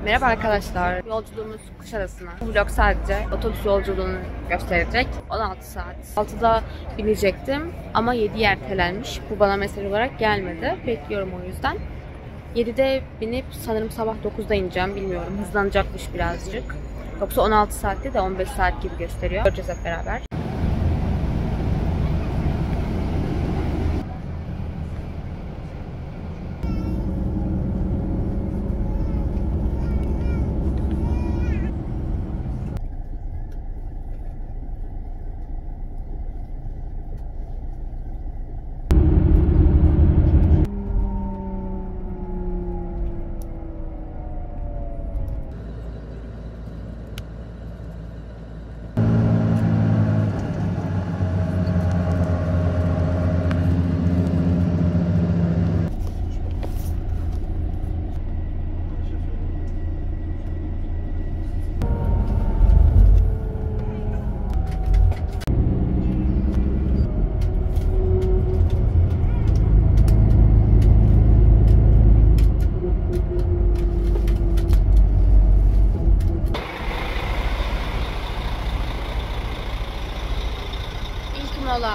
Merhaba arkadaşlar. Yolculuğumuz Kuşadası'na. Bu vlog sadece otobüs yolculuğunu gösterecek. 16 saat. 6'da binecektim ama 7'ye ertelenmiş. Bu bana mesaj olarak gelmedi. Bekliyorum o yüzden. 7'de binip sanırım sabah 9'da ineceğim. Bilmiyorum. Hızlanacakmış birazcık. Yoksa 16 saatte de 15 saat gibi gösteriyor. Göreceğiz hep beraber.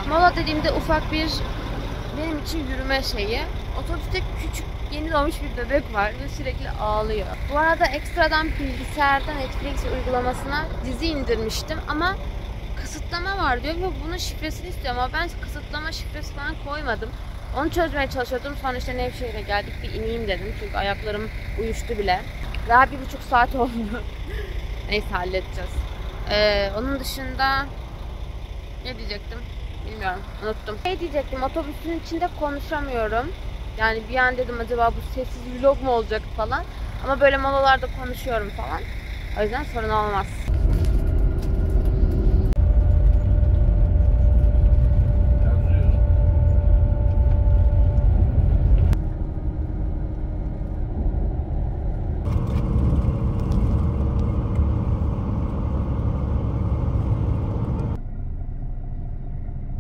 Mola dediğimde ufak bir benim için yürüme şeyi. Otobüste küçük yeni doğmuş bir bebek var ve sürekli ağlıyor. Bu arada ekstradan bilgisayardan Netflix uygulamasına dizi indirmiştim ama kısıtlama var diyor ve bunun şifresini istiyor ama ben kısıtlama şifresi falan koymadım. Onu çözmeye çalışıyordum. Sonra işte Nevşehir'e geldik, bir ineyim dedim çünkü ayaklarım uyuştu bile. Daha 1,5 saat oldu. Neyse halledeceğiz. Onun dışında ne diyecektim? Bilmiyorum, unuttum. Ne diyecektim? Otobüsün içinde konuşamıyorum. Yani bir an dedim acaba bu sessiz vlog mu olacak falan. Ama böyle molalarda konuşuyorum falan. O yüzden sorun olmaz.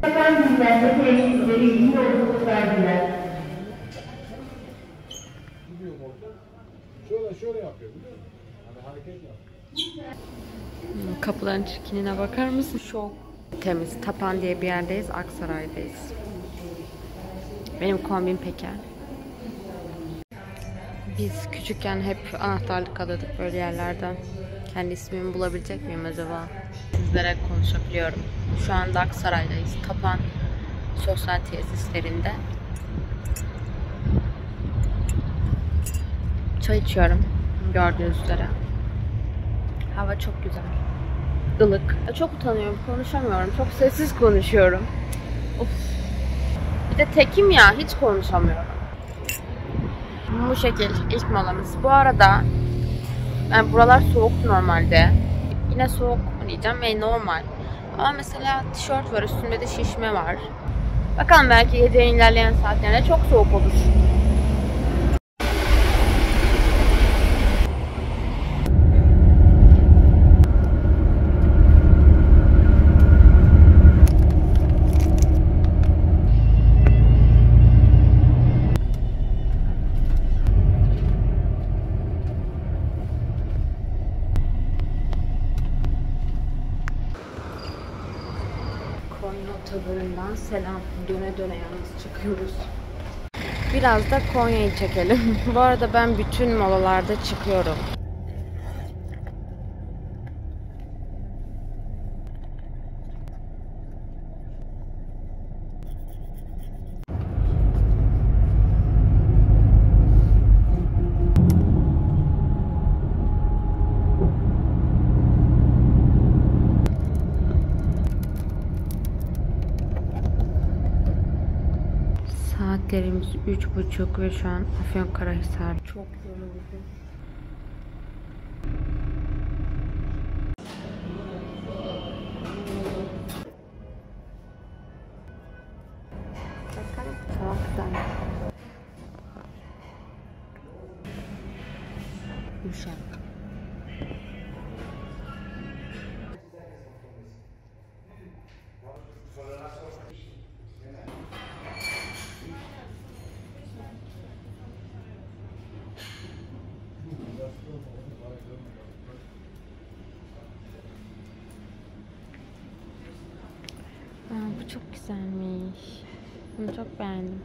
Efendimden temsilcileri iyi yolculuk verdiler. Şöyle yapıyor biliyor musun? Hani hareket yap. Kapıların çirkinliğine bakar mısın? Çok temiz. Tapan diye bir yerdeyiz. Aksaray'dayız. Benim kombim Peker. Biz küçükken hep anahtarlık alırdık böyle yerlerden. Kendi ismimi bulabilecek miyim acaba? Sizlere konuşabiliyorum. Şu anda Aksaray'dayız. Tapan sosyal tesislerinde. Çay içiyorum. Gördüğünüz üzere. Hava çok güzel. Ilık. Çok utanıyorum. Konuşamıyorum. Çok sessiz konuşuyorum. Of. Bir de tekim ya. Hiç konuşamıyorum. Bu şekil ilk molamız. Bu arada yani buralar soğuk normalde. Yine soğuk diyeceğim ve normal. Ama mesela tişört var. Üstünde de şişme var. Bakalım belki gecenin ilerleyen saatlerinde çok soğuk olur. Konya otogarından selam. Döne döne yalnız çıkıyoruz. Biraz da Konya'yı çekelim. Bu arada ben bütün molalarda çıkıyorum. Saatlerimiz 3:30 ve şu an Afyonkarahisar. Çok yoruldum. Bakalım. Çok güzel. Yumuşak. çok güzelmiş. Bunu çok beğendim.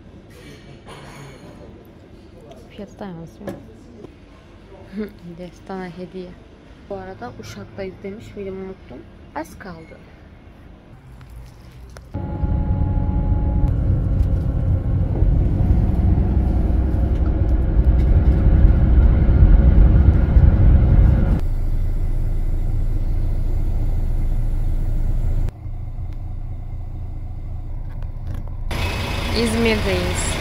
Fiyatı da yazıyor. Destana hediye. Bu arada Uşak'tayız demiş miydim, unuttum. Az kaldı. İzmir'deyiz.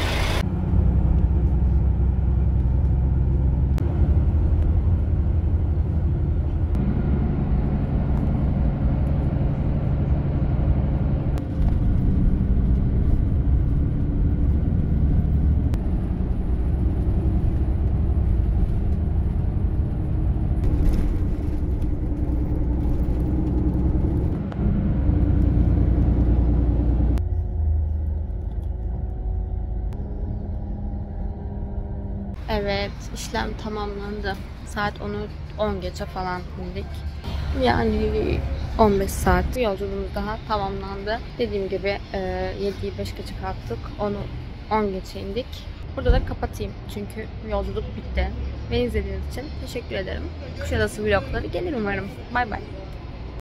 Evet, işlem tamamlandı. Saat 10 geçe falan indik. Yani 15 saat yolculuğumuz daha tamamlandı. Dediğim gibi 7'yi 5 geçe kalktık. 10 geçe indik. Burada da kapatayım çünkü yolculuk bitti. Beni izlediğiniz için teşekkür ederim. Kuşadası vlogları gelir umarım. Bay bay.